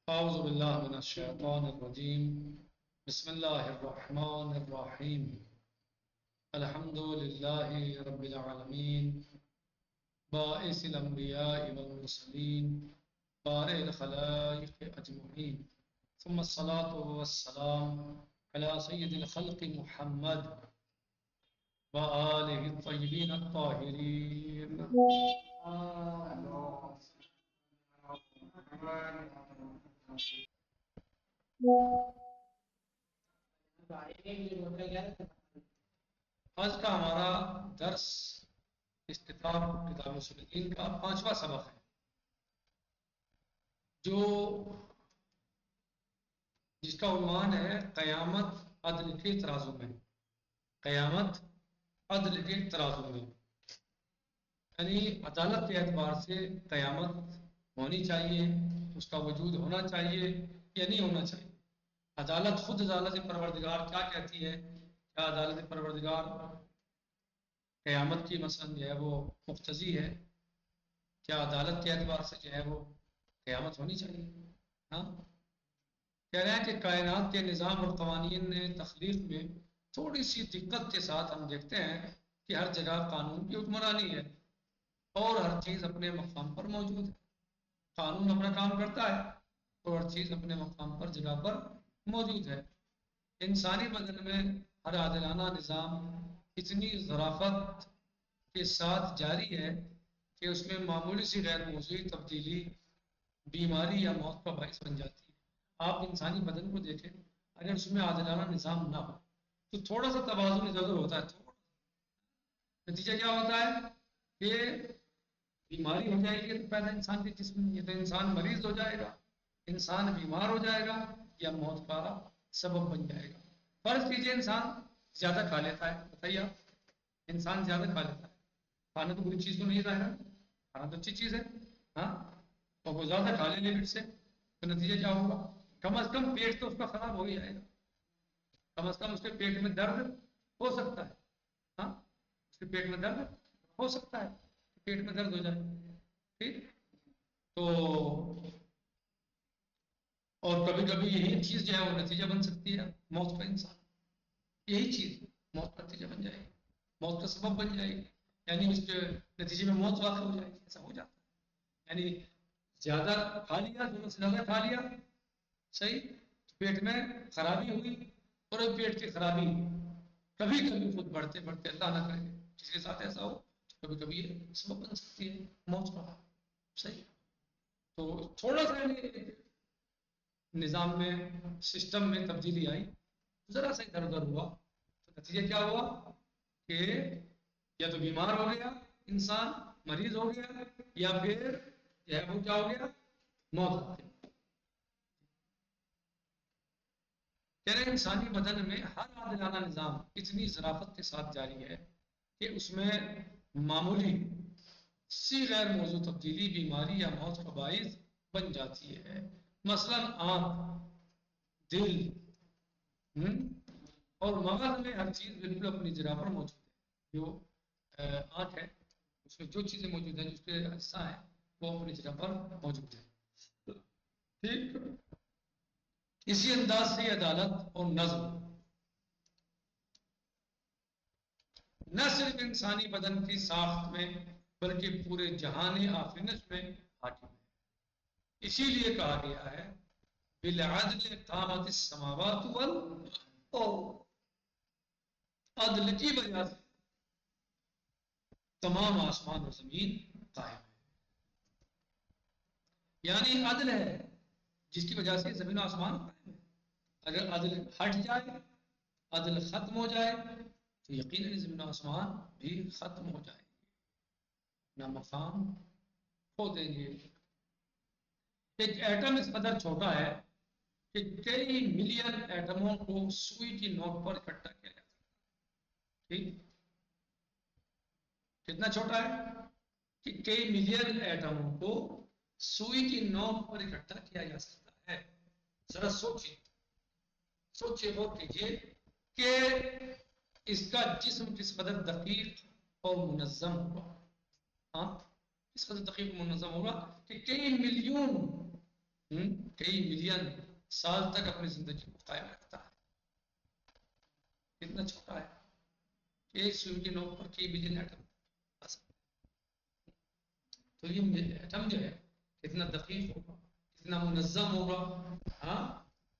أعوذ بالله من الشيطان الرجيم. بسم الله الرحمن الرحيم. الحمد لله رب العالمين، بائس الأنبياء والمرسلين، بارئ الخلائق أجمعين، ثم الصلاة والسلام على سيد الخلق محمد وآله الطيبين الطاهرين. آج کا ہمارا درس استفاق کتاب الدین کا 5واں سبق ہے، جس کا عنوان ہے قیامت عدل کے ترازو میں۔ قیامت عدل کے ترازو میں یعنی عدالت کے اعتبار سے قیامت ہونی چاہیے، اس کا وجود ہونا چاہیے یا نہیں ہونا چاہیے۔ عدالت خود عدالت پروردگار کیا کہتی ہے؟ کیا عدالت پروردگار قیامت کی مثلا جو ہے وہ مقتضی ہے؟ کیا عدالت کے اعتبار سے جو ہے وہ قیامت ہونی چاہیے؟ ہاں، کہہ رہے ہیں کہ کائنات کے نظام اور قوانین نے تخلیق میں تھوڑی سی دقت کے ساتھ ہم دیکھتے ہیں کہ ہر جگہ قانون کی حکمرانی ہے اور ہر چیز اپنے مقام پر موجود ہے۔ قانون اپنا کام کرتا ہے اور ہر چیز اپنے مقام پر جگہ پر موجود ہے۔ انسانی بدن میں ہر عادلانہ نظام اتنی ظرافت کے ساتھ جاری ہے کہ اس میں معمولی سی غیر موضوعی تبدیلی بیماری یا موت کا باعث بن جاتی ہے۔ آپ انسانی بدن کو دیکھیں، اگر اس میں عادلانہ نظام نہ ہو تو تھوڑا سا توازن ادھر ادھر ہوتا ہے، نتیجہ کیا ہوتا ہے کہ بیماری ہو جائے گی تو پیدا انسان کے جسم میں، یہ تو انسان مریض ہو جائے گا، انسان بیمار ہو جائے گا یا موت کا سبب بن جائے گا۔ فرض کیجئے انسان زیادہ کھا لیتا ہے، بتائیے آپ، انسان زیادہ کھا لیتا ہے، کھانا تو بری چیز تو نہیں ظاہر ہے، کھانا تو اچھی چیز ہے، ہاں، اور وہ زیادہ کھا لے لمٹ سے تو نتیجہ کیا ہوگا؟ کم از کم پیٹ تو اس کا خراب ہو ہی جائے گا، کم از کم اس کے پیٹ میں درد ہو سکتا ہے، ہاں، اس کے پیٹ میں درد ہو سکتا ہے، پیٹ میں درد ہو جائے، ٹھیک، تو اور کبھی کبھی یہی چیز جو ہے وہ نتیجہ بن سکتی ہے موت کا، انسان یہی چیز موت کا نتیجہ بن جائے گی، موت کا سبب بن جائے گی، یعنی اس کے نتیجے میں موت واقع ہو جائے گی، ایسا ہو جاتا ہے۔ یعنی زیادہ کھا لیا، ضرورت سے زیادہ کھا لیا، صحیح، پیٹ میں خرابی ہوئی، اور پیٹ کی خرابی کبھی کبھی خود بڑھتے بڑھتے اللہ نہ کرے جس کے ساتھ ایسا ہو، کبھی کبھی یہ سبب بن سکتی ہے موت کا، صحیح۔ تو تھوڑا سا نظام میں، سسٹم میں تبدیلی آئی، ذرا سا ادھر ادھر ہوا تو نتیجہ کیا ہوا کہ یا تو بیمار ہو گیا انسان، مریض ہو گیا، یا پھر جو ہے وہ کیا ہو گیا؟ موت آ گئی۔ کہہ رہے ہیں انسانی بدن میں ہر عادلانہ نظام اتنی ظرافت کے ساتھ جاری ہے کہ اس میں معمولی سی غیر موضوع تبدیلی بیماری یا موت کا باعث بن جاتی ہے۔ مثلا آنکھ، دل اور مغز میں ہر چیز بالکل اپنی جگہ پر موجود ہے۔ جو آنکھ ہے اس میں جو چیزیں موجود ہیں، جو اس کے اجزاء ہیں، وہ اپنی جگہ پر موجود ہیں، ٹھیک۔ اسی انداز سے عدالت اور نظم نہ صرف انسانی بدن کی ساخت میں بلکہ پورے جہان آفرینت میں حاکم ہے۔ اسی لیے کہا گیا ہے بالعدل قامت السماوات والارض، عدل کی وجہ سے تمام آسمان اور زمین قائم ہے۔ یعنی عدل ہے جس کی وجہ سے زمین و آسمان قائم ہے۔ اگر عدل ہٹ جائے، عدل ختم ہو جائے تو یقیناً زمین و آسمان بھی ختم ہو جائے گی، نہ مقام کھو دیں گے۔ ایک ایٹم اس قدر چھوٹا ہے کہ کئی ملین ایٹموں کو سوئی کی نوک پر اکٹھا کیا جا سکتا ہے، ٹھیک، کتنا چھوٹا ہے کہ کئی ملین ایٹموں کو سوئی کی نوک پر اکٹھا کیا جا سکتا ہے۔ ذرا سوچیے، سوچیے، غور کیجیے کہ اس کا جسم کس قدر دقیق اور منظم ہوگا، ہاں، کس قدر دقیق اور منظم ہوگا کہ کئی ملین کئی ملین سال تک اپنی زندگی کو قائم رکھتا ہے. کتنا چھوٹا ہے. ایک سوئی کی نوک پر کئی ملین ایٹم. تو یہ ایٹم جو ہے کتنا دقیق ہوگا, کتنا منظم ہوگا. ہاں,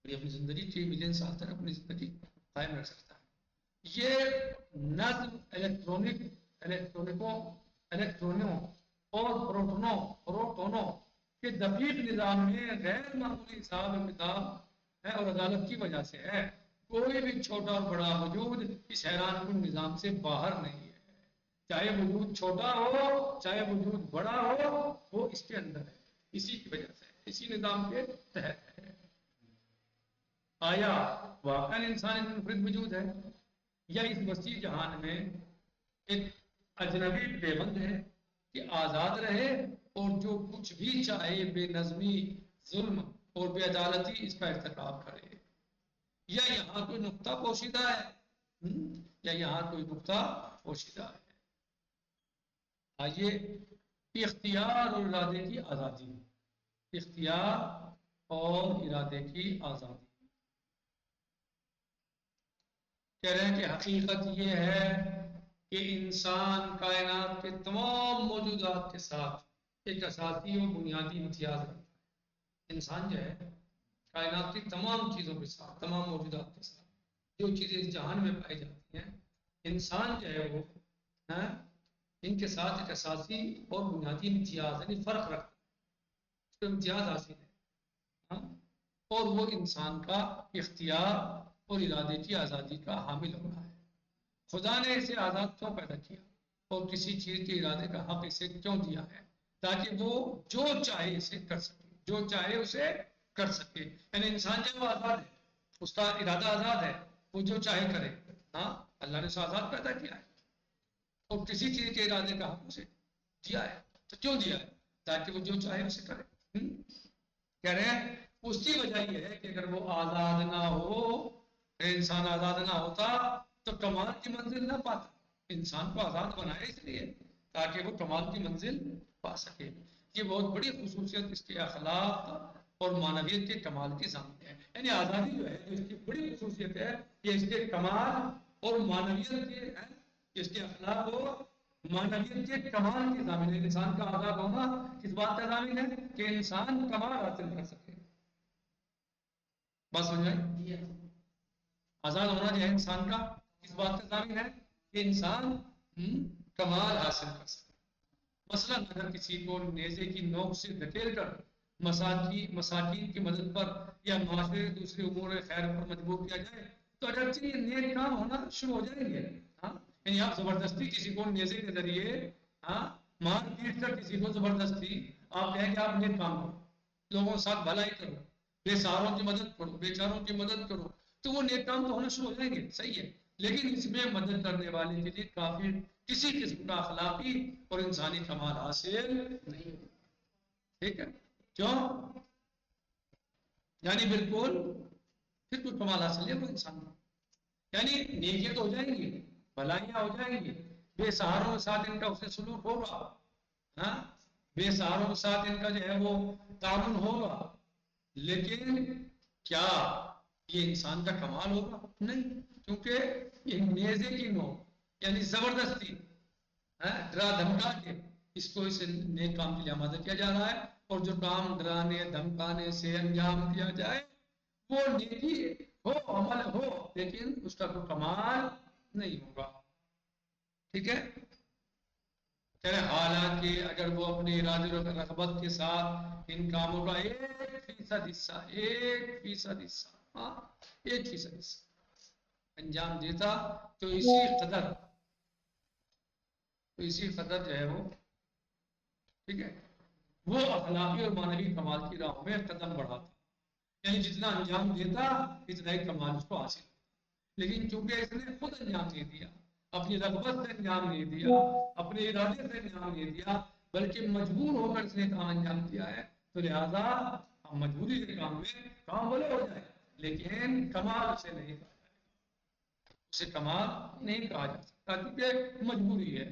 یہ اپنی زندگی کئی ملین سال تک اپنی زندگی قائم رکھ سکتا ہے. یہ نظم الیکٹرونوں اور پروٹونوں کے دقیق نظام میں غیر معمولی حساب و کتاب ہے اور عدالت کی وجہ سے ہے. کوئی بھی چھوٹا اور بڑا وجود اس حیران کن نظام سے باہر نہیں ہے. چاہے وجود چھوٹا ہو چاہے وجود بڑا ہو, وہ اس کے اندر ہے, اسی کی وجہ سے, اسی نظام کے تحت ہے. آیا واقعا انسان ایک منفرد وجود ہے یا اس وسیع جہان میں ایک اجنبی پیوند ہے کہ آزاد رہے اور جو کچھ بھی چاہے بے نظمی, ظلم اور بے عدالتی اس کا ارتکاب کرے, یا یہاں کوئی نقطہ پوشیدہ ہے, یا یہاں کوئی نقطہ پوشیدہ ہے. آئیے اختیار اور ارادے کی آزادی. اختیار اور ارادے کی آزادی کہہ رہے ہیں کہ حقیقت یہ ہے کہ انسان کائنات کے تمام موجودات کے ساتھ ایک اساسی و بنیادی امتیاز رکھتا ہے. انسان جو ہے کائنات کی تمام چیزوں کے ساتھ, تمام موجودات کے ساتھ, جو چیزیں اس جہان میں پائی جاتی ہیں, انسان جو ہے وہ ان کے ساتھ ایک اساسی اور بنیادی امتیاز یعنی فرق رکھتا ہے, اس کو امتیاز حاصل ہے. اور وہ انسان کا اختیار اور ارادے کی آزادی کا حامل ہو رہا ہے. خدا نے اسے آزاد کیوں پیدا کیا اور کسی چیز کے ارادے کا حق اسے کیوں دیا ہے؟ تاکہ وہ جو چاہے اسے کر سکے, جو چاہے اسے کر سکے. یعنی انسان جو ہے وہ آزاد ہے, اس کا ارادہ آزاد ہے, وہ جو چاہے کرے. ہاں, اللہ نے اسے آزاد پیدا کیا ہے اور کسی چیز کے ارادے کا حق اسے دیا ہے. تو کیوں دیا ہے؟ تاکہ وہ جو چاہے اسے کرے. کہہ رہے ہیں اس کی وجہ یہ ہے کہ اگر وہ آزاد نہ ہو, انسان آزاد نہ ہوتا تو کمال کی منزل نہ پاتا. انسان کو آزاد بنایا اس لیے تاکہ وہ کمال کی منزل پا سکے. یہ بہت بڑی خصوصیت اس کے اخلاق اور معنویت کے کمال کی ضامن ہے. یعنی آزادی جو ہے جو اس کی بڑی خصوصیت ہے, یہ اس کے کمال اور معنویت کے ہے, اس کے اخلاق اور معنویت کے کمال کی ضامن ہے. انسان کا آزاد ہونا کس بات کا ضامن ہے؟ کہ انسان کمال حاصل کر سکے. بات سمجھ آئی؟ آزاد ہونا جو ہے انسان کا کس بات کا ضامن ہے؟ کہ انسان کمال حاصل کر سکے. مثلا اگر کسی کو نیزے کی نوک سے دھکیل کر مساکین کی مدد پر یا معاشرے دوسرے امور خیر پر مجبور کیا جائے تو اگرچہ یہ نیک کام ہونا شروع ہو جائیں گے. یعنی آپ زبردستی کسی کو نیزے کے ذریعے مار پیٹ کر کسی کو زبردستی آپ کہیں کہ آپ نیک کام کرو, لوگوں کے ساتھ بھلائی کرو, بے سہاروں کی مدد کرو, بیچاروں کی مدد کرو, تو وہ نیک کام تو ہونا شروع ہو جائیں گے. صحیح ہے, لیکن اس میں مدد کرنے والے کے لیے کافی کسی قسم کا اخلاقی اور انسانی کمال حاصل نہیں. ٹھیک ہے, کیوں؟ یعنی بالکل پھر کوئی کمال حاصل نہیں وہ انسان کو. یعنی نیکیاں تو ہو جائیں گی, بھلائیاں ہو جائیں گی, بے سہاروں کے ساتھ ان کا اس سے سلوک ہوگا, بے سہاروں کے ساتھ ان کا جو ہے وہ تعاون ہوگا, لیکن کیا یہ انسان کا کمال ہوگا؟ نہیں, کیونکہ یہ نیزے کی نوک یعنی زبردستی ڈرا دھمکا کے اس کو اس نیک کام کے لیے آمادہ کیا جا رہا ہے. اور جو کام ڈرانے دھمکانے سے انجام دیا جائے وہ نیکی ہو, عمل ہو, لیکن اس کا کوئی کمال نہیں ہوگا. ٹھیک ہے, حالانکہ اگر وہ اپنے ارادے اور رغبت کے ساتھ ان کاموں کا 1% حصہ انجام دیتا تو اسی قدر جو ہے وہ ٹھیک ہے وہ اخلاقی اور معنوی کمال کی راہ میں قدم بڑھاتا. یعنی جتنا انجام دیتا اتنا ہی کمال اس کو حاصل. لیکن چونکہ اس نے خود انجام نہیں دیا, اپنی رغبت سے انجام نہیں دیا, اپنے ارادے سے انجام نہیں دیا, بلکہ مجبور ہو کر اس نے کام انجام دیا ہے, تو لہذا مجبوری کے کام میں کام بھلے ہو جائے لیکن کمال اسے نہیں کہا جائے گا, اسے کمال نہیں کہا جا سکتا کیونکہ مجبوری ہے.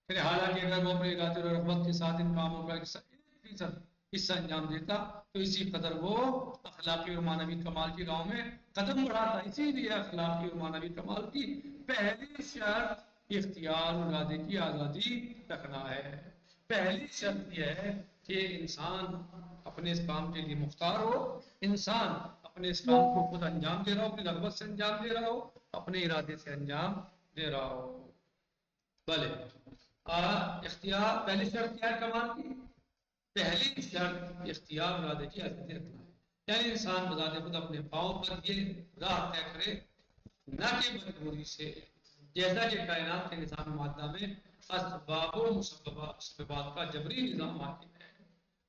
حالانکہ اگر وہ اپنے ارادے اور رغبت کے ساتھ ان کاموں کا 100% حصہ انجام دیتا تو اسی قدر وہ اخلاقی اور معنوی کمال کی راہ میں قدم بڑھاتا. اسی لیے اخلاقی اور معنوی کمال کی پہلی شرط اختیار اور ارادے کی آزادی رکھنا ہے. پہلی شرط یہ ہے کہ انسان اپنے اس کام کے لیے مختار ہو, انسان اپنے اس کام کو خود انجام دے رہا ہو, اپنی رغبت سے انجام دے رہا ہو, اپنے ارادے سے انجام دے رہا ہو. بھلے اختیار پہلی شرط کیا ہے کمال کی؟ پہلی شرط اختیار ارادے کی آزادی رکھنا ہے. یعنی انسان بذات خود اپنے پاؤں پر یہ راہ طے کرے نہ کہ مجبوری سے, جیسا کہ کائنات کے نظام مادہ میں اسباب و مسببات کا جبری نظام حاکم ہے.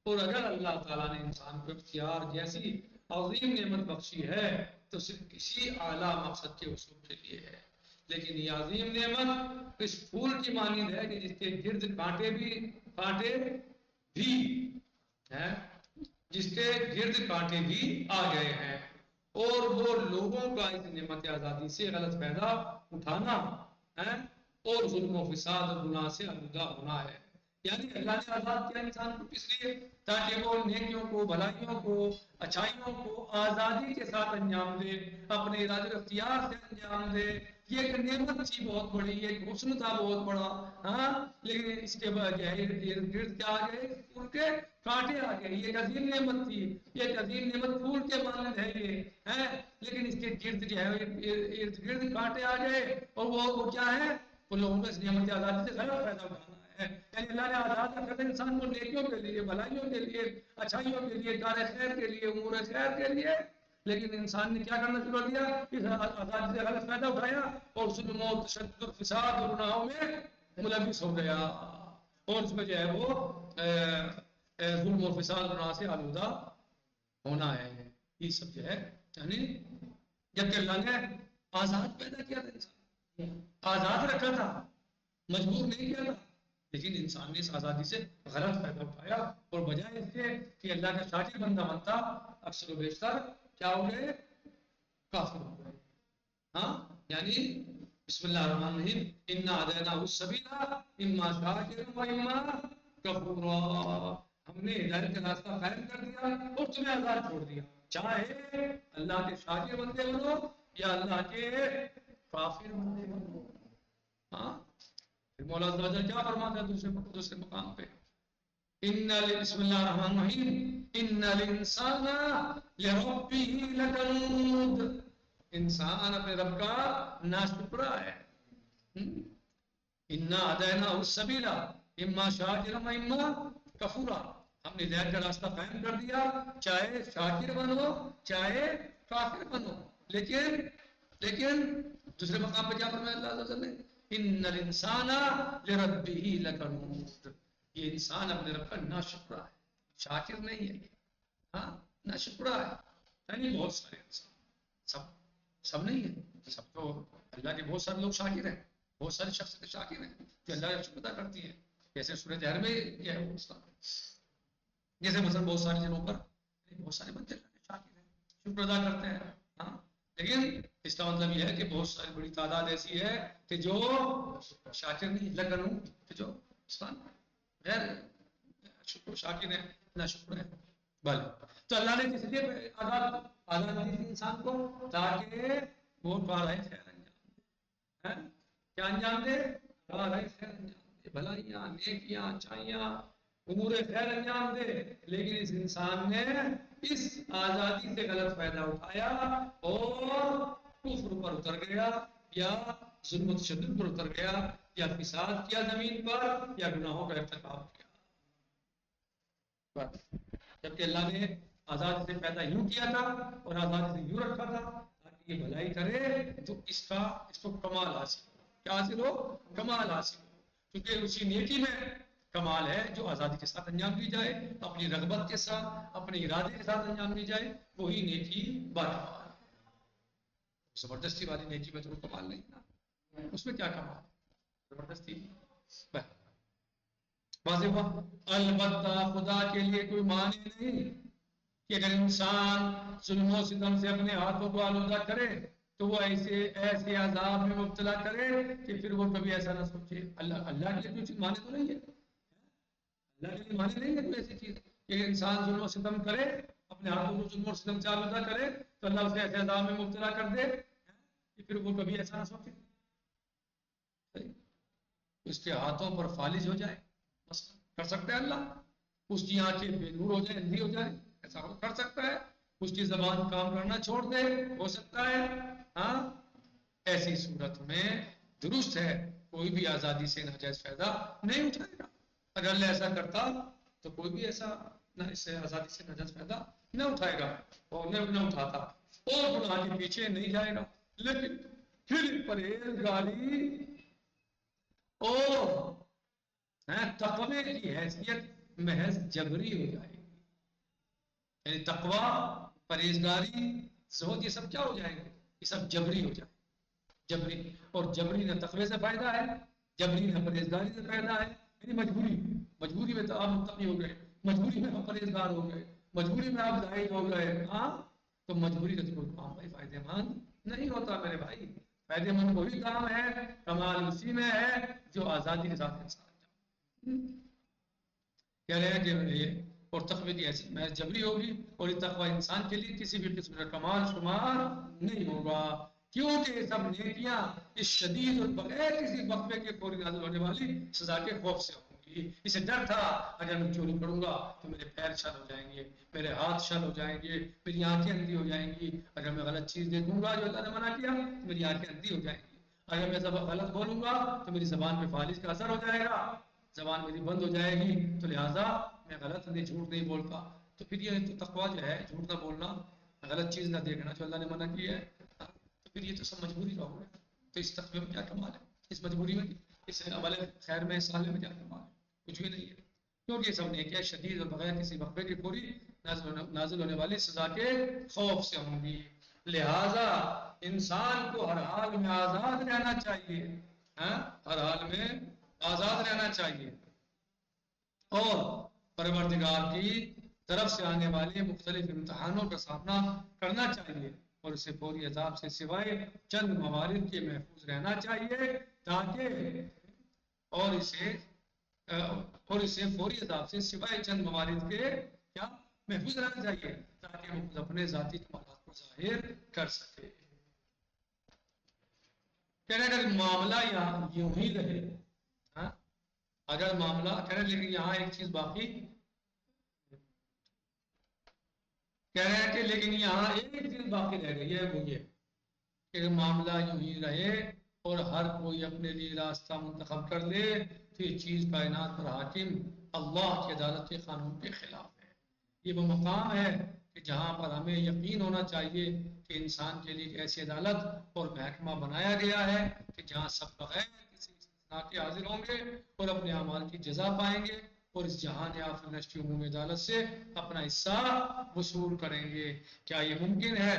اور اگر اللہ تعالیٰ نے انسان کو اختیار جیسی عظیم نعمت بخشی ہے تو صرف کسی اعلیٰ مقصد کے حصول کے لیے ہے. لیکن یہ عظیم نعمت اس پھول کی مانند ہے کہ جس کے گرد کانٹے بھی ہیں, جس کے گرد کانٹے بھی آ گئے ہیں, اور وہ لوگوں کا اس نعمت آزادی سے غلط فائدہ اٹھانا ہے اور ظلم و فساد اور گناہ سے آلودہ ہونا ہے. یعنی اللہ نے آزاد کیا انسان کو اس لیے تاکہ وہ نیکیوں کو, بھلائیوں کو, اچھائیوں کو آزادی کے ساتھ انجام دے, اپنے ارادے اختیار سے انجام دے. یہ ایک نعمت تھی بہت بڑی, ایک حسن تھا بہت بڑا, ہاں, لیکن اس کے بعد گرد کیا آ گئے, پھول کے کانٹے آ گئے. یہ ایک عظیم نعمت تھی, یہ ایک عظیم نعمت پھول کے مانند ہے یہ ہے, لیکن اس کے گرد جو ہے ارد گرد کانٹے آ گئے, اور وہ کیا ہے, ان لوگوں کو اس نعمت آزادی سے غلط فائدہ اٹھانا ہے. یعنی اللہ نے آزاد رکھا انسان کو نیکیوں کے لیے, بھلائیوں کے لیے, اچھائیوں کے لیے, کار خیر کے لیے, امور خیر کے لیے, لیکن انسان نے کیا کرنا شروع کر دیا, اس آزادی سے غلط فائدہ اٹھایا اور ظلم و تشدد اور فساد اور گناہوں میں ملوث ہو گیا, اور اس میں جو ہے وہ ظلم و فساد گناہ سے آلودہ ہونا ہے. یہ سب جو ہے یعنی جبکہ اللہ نے آزاد پیدا کیا تھا, انسان آزاد رکھا تھا, مجبور نہیں کیا تھا, لیکن انسان نے اس آزادی سے غلط فائدہ اٹھایا اور بجائے اس کے کہ اللہ کا شاکر بندہ بنتا, اکثر و بیشتر کیا ہو گئے, کافر ہو گئے. ہاں, یعنی بسم اللہ الرحمن الرحیم, انا ہدیناہ السبیل اما شاکرا و اما کفورا. ہم نے ہدایت کا راستہ قائم کر دیا اور تمہیں آزاد چھوڑ دیا, چاہے اللہ کے شاکر بندے بنو یا اللہ کے کافر بندے بنو. ہاں, مولا عز و جل کیا فرماتا ہے دوسرے مقام پہ, بسم اللہ الرحمن الرحیم, ان الانسان لربہ لکنود. انسان اپنے رب کا ناشکرا ہے. انا ہدیناہ السبیل اما شاکرا و اما کفورا. ہم نے ہدایت کا راستہ قائم کر دیا, چاہے شاکر بنو چاہے کافر بنو. لیکن دوسرے مقام پہ کیا فرمایا اللہ عز و جل نے, ان الانسان لربہ لکنود. یہ انسان اپنے رب کا ناشکرا ہے, شاکر نہیں ہے. ہاں, ناشکرا ہے. یعنی بہت سارے انسان, سب نہیں ہے, سب تو اللہ کے بہت سارے لوگ شاکر ہیں, بہت سارے شخص شاکر ہیں جو اللہ کا شکر ادا کرتی ہیں. جیسے سورۃ الحر میں یہ ہے, جیسے مثلا بہت ساری جگہوں پر بہت سارے بندے شاکر ہیں, شکر ادا کرتے ہیں. ہاں, لیکن اس کا مطلب یہ ہے کہ بہت ساری بڑی تعداد ایسی ہے کہ جو شاکر نہیں, لگن کہ جو غیر شکر شاکر ہے, نہ شکر ہے. بھلے تو اللہ نے کس لیے آزاد دی تھی انسان کو, تاکہ وہ کارائے خیر انجام دے. کیا انجام دے, کارائے خیر انجام دے, بھلائیاں, نیکیاں, اچھائیاں, امور خیر انجام دے. لیکن اس انسان نے اس آزادی سے غلط فائدہ اٹھایا اور کفر پر اتر گیا, یا ظلم و تشدد پر اتر گیا, یا فساد کیا زمین پر, یا گناہوں کا ارتکاب کیا. جبکہ اللہ نے آزاد سے پیدا یوں کیا تھا اور آزاد سے یوں رکھا تھا تاکہ یہ بھلائی کرے تو اس کو کمال حاصل ہو. کیا حاصل ہو, کمال حاصل ہو. کیونکہ اسی نیکی میں کمال ہے جو آزادی کے ساتھ انجام دی جائے, اپنی رغبت کے ساتھ, اپنے ارادے کے ساتھ انجام دی جائے, وہی نیکی بات. زبردستی والی نیکی میں تو کمال نہیں نا, اس میں کیا کمال, زبردستی. واضح ہوا. البتہ خدا کے لیے کوئی معنی نہیں کہ اگر انسان ظلم و ستم سے اپنے ہاتھوں کو آلودہ کرے تو وہ ایسے عذاب میں مبتلا کرے کہ پھر وہ کبھی ایسا نہ سوچے. اللہ کے لیے کوئی معنی تو نہیں ہے. اللہ کے لیے مانے نہیں ہے کوئی ایسی چیز کہ انسان ظلم و ستم کرے، اپنے ہاتھوں کو ظلم و ستم سے آلودہ کرے تو اللہ اسے ایسے عذاب میں مبتلا کر دے کہ پھر وہ کبھی ایسا نہ سوچے اس کے ہاتھوں پر فالج ہو جائے، بس کر سکتا ہے اللہ؟ اس کی آنکھیں بے نور ہو جائے، اندھی ہو جائے، ایسا کر سکتا ہے؟ اس کی زبان کام کرنا چھوڑ دے، ہو سکتا ہے؟ ہاں، ایسی صورت میں درست ہے کوئی بھی آزادی سے ناجائز فائدہ نہیں اٹھائے گا۔ اگر اللہ ایسا کرتا تو کوئی بھی ایسا اس سے آزادی سے ناجائز فائدہ نہ اٹھائے گا اور نہ اٹھاتا اور گناہ کے پیچھے نہیں جائے گا۔ لیکن پھر پرہیزگاری اور تقوی کی حیثیت محض جبری ہو جائے گی، یعنی تقوی، پرہیزگاری، زہد، یہ سب کیا ہو جائیں گے؟ یہ سب جبری ہو جائے، جبری، اور جبری نہ تقوی سے فائدہ ہے، جبری نہ پرہیزگاری سے فائدہ ہے، یعنی مجبوری میں تو آپ متقی ہو گئے، مجبوری میں آپ پرہیزگار ہو گئے، مجبوری میں آپ زاہد ہو گئے، ہاں تو مجبوری کا تو کوئی کام بھائی فائدہ مند نہیں ہوتا میرے بھائی۔ فائدہ مند وہی کام ہے، کمال اسی میں ہے جو آزادی کے ساتھ انسان کہہ رہے ہیں کہ یہ اور تقوی کی حیثیت محض جبری ہوگی اور یہ تقوی انسان کے لیے کسی بھی قسم کا کمال شمار نہیں ہوگا، کیونکہ یہ سب نیکیاں اس شدید اور بغیر کسی وقفے کے فوری نازل ہونے والی سزا کے خوف سے ہوں گی۔ اسے ڈر تھا اگر میں چوری کروں گا تو میرے پیر شل ہو جائیں گے، میرے ہاتھ شل ہو جائیں گے، میری آنکھیں اندھی ہو جائیں گی، اگر میں غلط چیز دیکھوں گا جو اللہ نے منع کیا تو میری آنکھیں اندھی ہو جائیں گی، اگر میں سبق غلط بولوں گا تو میری زبان پہ فالج کا اثر ہو جائے گا، زبان میری بند ہو جائے گی، تو لہٰذا میں غلط نہیں، جھوٹ نہیں بولتا۔ تو پھر یہ تو تقویٰ جو ہے جھوٹ نہ بولنا، غلط چیز نہ دیکھنا جو اللہ نے منع کی ہے، تو پھر یہ تو سب مجبوری کا ہو گیا۔ تو اس تقوی میں کیا کمال ہے؟ اس مجبوری میں، اس عمل خیر میں، اس سالے میں کیا کمال ہے؟ کچھ بھی نہیں ہے، کیونکہ یہ سب نیکیاں شدید اور بغیر کسی وقفے کی پوری نازل ہونے والی سزا کے خوف سے ہوں گی، لہذا انسان کو ہر حال میں آزاد رہنا چاہیے، ہر حال میں آزاد رہنا چاہیے اور پروردگار کی طرف سے آنے والے مختلف امتحانوں کا سامنا کرنا چاہیے اور اسے فوری عذاب سے سوائے چند موارد کے محفوظ رہنا چاہیے تاکہ اور اسے فوری عذاب سے سوائے چند موارد کے کیا محفوظ رہنا چاہیے تاکہ وہ خود اپنے ذاتی کمالات کو ظاہر کر سکے۔ کہہ رہے اگر معاملہ یوں ہی رہے، اگر معاملہ کہہ رہے لیکن یہاں ایک چیز باقی کہہ رہے ہیں کہ لیکن یہاں ایک چیز باقی رہ گئی ہے، وہ یہ کہ معاملہ یوں ہی رہے اور ہر کوئی اپنے لیے راستہ منتخب کر لے تو یہ چیز کائنات پر حاکم اللہ کی عدالت کے قانون کے خلاف ہے۔ یہ وہ مقام ہے کہ جہاں پر ہمیں یقین ہونا چاہیے کہ انسان کے لیے ایک ایسی عدالت اور محکمہ بنایا گیا ہے کہ جہاں سب بغیر کسی استثناء کے حاضر ہوں گے اور اپنے اعمال کی جزا پائیں گے اور اس جہان یافت نشتی عمومی عدالت سے اپنا حصہ وصول کریں گے۔ کیا یہ ممکن ہے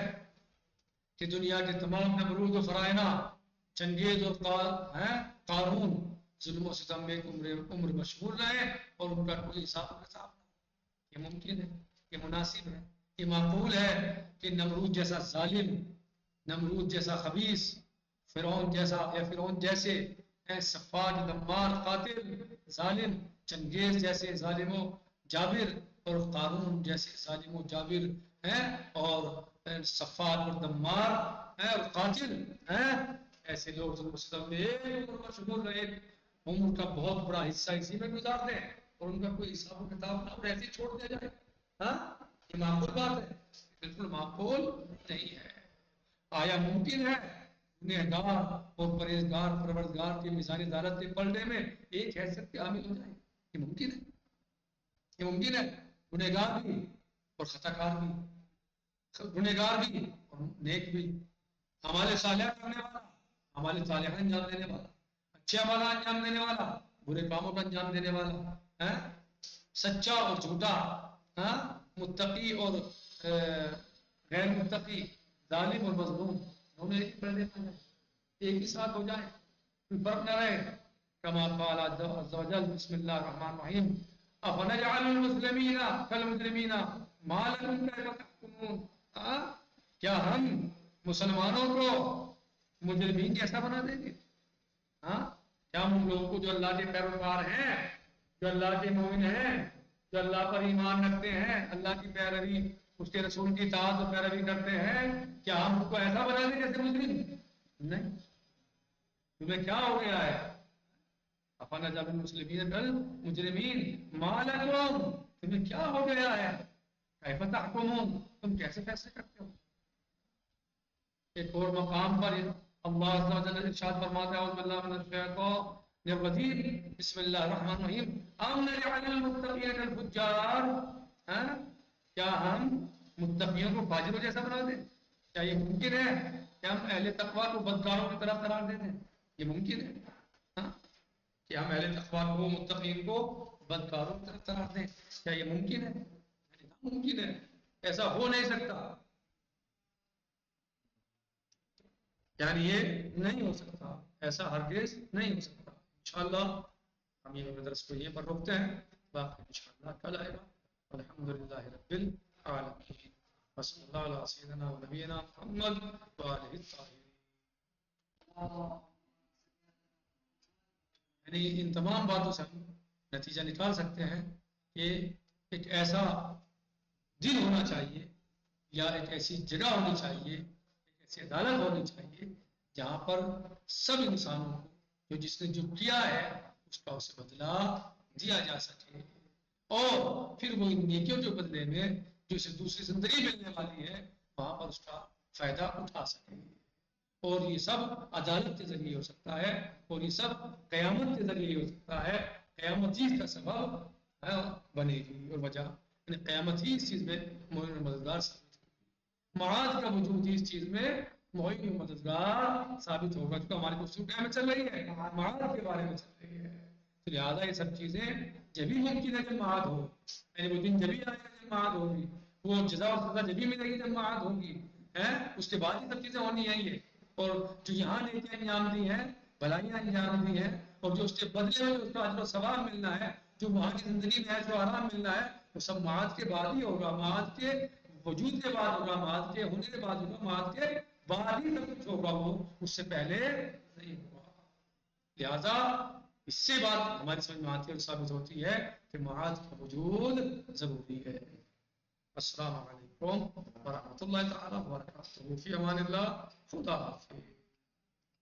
کہ دنیا کے تمام نمرود و فرائنا، چنگیز اور قارون ظلم و ستم میں عمر مشغول رہے اور ان کا کوئی حساب نہ؟ یہ ممکن ہے، یہ مناسب ہے، یہ معقول ہے کہ نمرود جیسا ظالم، نمرود جیسا خبیث، فرعون جیسے سفاک، دمار، قاتل، ظالم، چنگیز جیسے ظالم و جابر اور قارون جیسے ظالم و جابر ہیں اور سفاک اور دمار ہیں اور قاتل ہیں، ایسے لوگ ظلم و ستم میں ایک عمر مشغول رہے، عمر کا بہت بڑا حصہ اسی میں گزار دیں اور ان کا کوئی حساب و کتاب نہ ایسے ہی چھوڑ دیا جائے، یہ معقول بات ہے؟ بالکل معقول نہیں ہے۔ آیا ممکن ہے گنہگار اور پرہیزگار پروردگار کی میزان عدالت کے پلڑے میں ایک حیثیت کے حامل ہو جائے؟ یہ ممکن ہے، یہ ممکن ہے، گنہگار بھی اور خطا کار بھی، گنہگار بھی اور نیک بھی، ہمارے صالح کرنے والا، ہمارے صالح انجام دینے والا، اچھے عمل انجام دینے والا، برے کاموں کا انجام دینے والا، سچا اور جھوٹا، متقی اور غیر متقی، ظالم اور مظلوم، دونوں ایک ہی ساتھ ہو جائیں، کوئی فرق نہ رہے۔ کما قال عز وجل، بسم اللہ الرحمن الرحیم، افنجعل المسلمین کالمجرمین ما لکم کیف تحکمون، کیا ہم مسلمانوں کو مجرمین جیسا بنا دیں گے؟ کیا ہم ان لوگوں کو جو اللہ کے پیروکار ہیں جو اللہ کے مومن ہیں، جو اللہ پر ایمان رکھتے ہیں، اللہ کی پیروی، اس کے رسول کی اطاعت و پیروی کرتے ہیں، کیا ہم ان کو ایسا بنا دیں جیسے مجرم؟ نہیں. تمہیں کیا ہو گیا ہے؟ افنا جب المسلمین کل مجرمین ما لکم، تمہیں کیا ہو گیا ہے؟ کیف تحکمون، تم کیسے فیصلے کرتے ہو؟ ایک اور مقام پر اللہ عز و جل ارشاد فرماتا ہے اعوذ باللہ من الشیطان الرجیم بسم اللہ الرحمن الرحیم ام نجعل المتقین کالفجار، کیا ہم متقیوں کو فاجروں جیسا بنا دیں؟ کیا یہ ممکن ہے کہ ہم اہل تقوی کو بدکاروں کی طرف قرار دے دیں؟ یہ ممکن ہے ہاں؟ کہ ہم اہل تقوی کو، متقین کو بدکاروں کی طرف قرار دیں؟ کیا یہ ممکن ہے؟ ممکن ہے، ایسا ہو نہیں سکتا. یعنی یہ نہیں ہو سکتا، ایسا ہرگز نہیں ہو سکتا. انشاءاللہ ہم یہ درس کو یہ پر روکتے ہیں، باقی انشاءاللہ کل آئے گا. الحمدللہ رب العالمین، وصلی اللہ علیہ سیدنا و نبینا محمد وآلہ الطاہرین. یعنی ان تمام باتوں سے ہم نتیجہ نکال سکتے ہیں کہ ایک ایسا دن ہونا چاہیے یا ایک ایسی جگہ ہونی چاہیے، ایک ایسی عدالت ہونی چاہیے جہاں پر سب انسانوں کو جس نے جو کیا ہے اس کا اسے بدلہ دیا جا سکے، اور پھر وہ ان نیکیوں کے بدلے میں جو اسے دوسری زندگی ملنے والی ہے وہاں پر اس کا فائدہ اٹھا سکے. اور یہ سب عدالت کے ذریعے ہو سکتا ہے، اور یہ سب قیامت کے ذریعے ہو سکتا ہے. قیامت چیز کا سبب بنے گی اور وجہ، یعنی قیامت ہی اس چیز میں معین و مددگار ثابت ہوگی. معاذ کا وجود ہی اس چیز میں معین و مددگار ثابت ہوگا. جو ہماری گفتگو کیا میں چل رہی ہے، معاذ کے بارے میں چل رہی ہے. تو لہٰذا یہ سب چیزیں جبھی ممکن ہے جب معاد ہو، یعنی وہ دن جبھی آئے گا جب معاد ہوگی، وہ جزا اور سزا جبھی ملے گی جب معاد ہوگی، اس کے بعد یہ سب چیزیں ہونی ہیں. یہ اور جو یہاں نیکیاں انجام دی ہیں، بھلائیاں انجام دی ہیں، اور جو اس کے بدلے میں اس کا اجر و ثواب ملنا ہے، جو وہاں کی زندگی میں جو آرام ملنا ہے، وہ سب معاد کے بعد ہی ہوگا، معاد کے وجود کے بعد ہوگا، معاد کے ہونے کے بعد ہوگا، معاد کے بعد ہی سب کچھ ہوگا، وہ اس سے پہلے نہیں ہوگا. لہذا اس سے بات ہماری سمجھ میں آتی ہے اور ثابت ہوتی ہے کہ معاد کا وجود ضروری ہے. السلام علیکم ورحمۃ اللہ تعالی وبرکاتہ. فی امان اللہ. خدا حافظ.